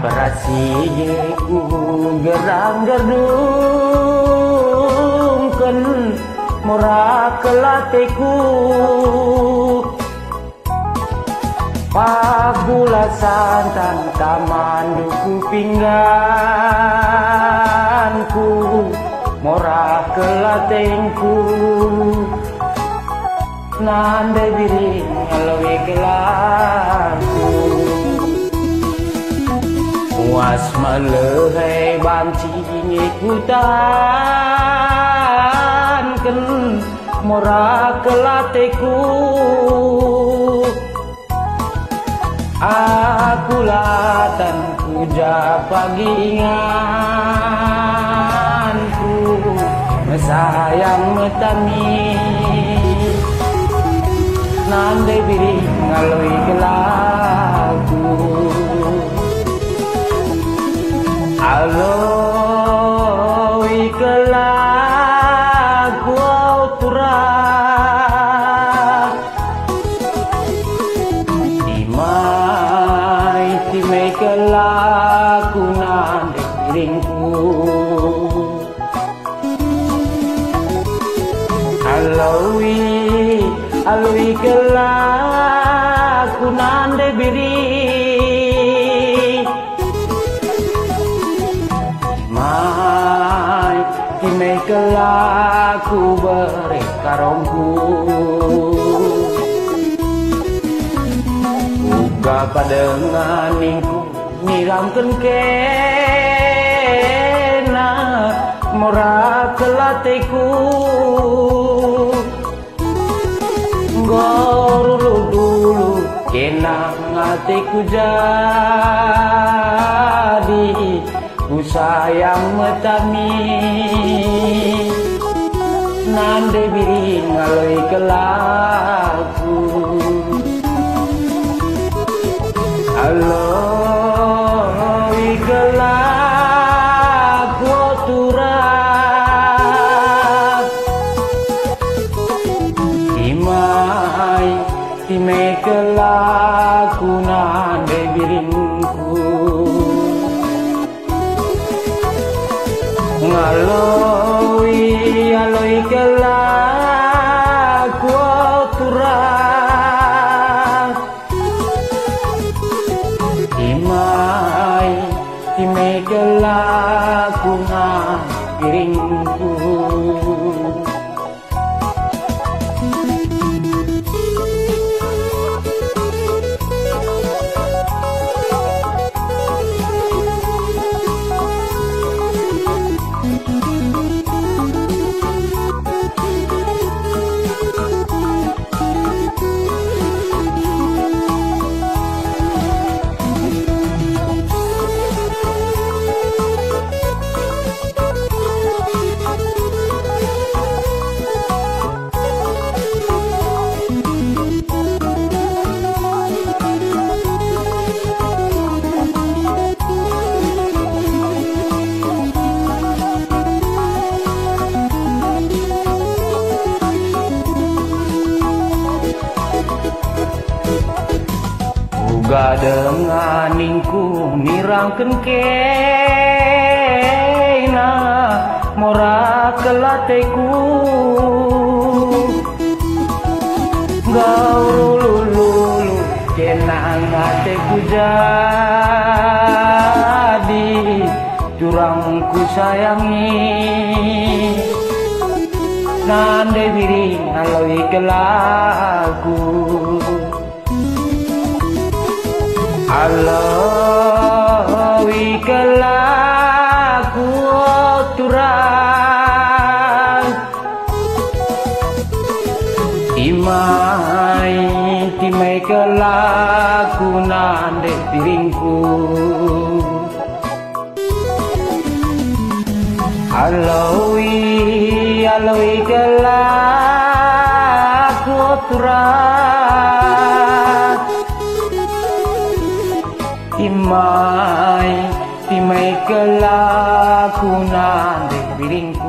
Berasiku gerang gerdungken murah kelateku pagula santan tamanduku pingganku murah kelatengku nanda diri ngalawi gelarku was malehai banci ikutan ken murah kelateku aku latan puja paginganku mesayang metami nandai biri ngalui gelaku Alo ikelaku autura Timai kelaku nande piringku Alo ikelaku nande biri kelaku berekarongku uga padenganingku nirangken kena murah kelateku gorulu dulu kena ngateku jadi ku sayang metami nande biri ngaloi kelaku aloi kelaku turah timai kelaku nande biringku aloi kelaku turah timai kelaku nang piringku uga denganingku nirangken kena murah kelateku gaululu kena nang hatiku jadi curang ku sayangi nandai biring aloi kelaku aloi kelaku turang timai kelaku nandai biringku aloi kelaku turang timai kelaku nandai biringku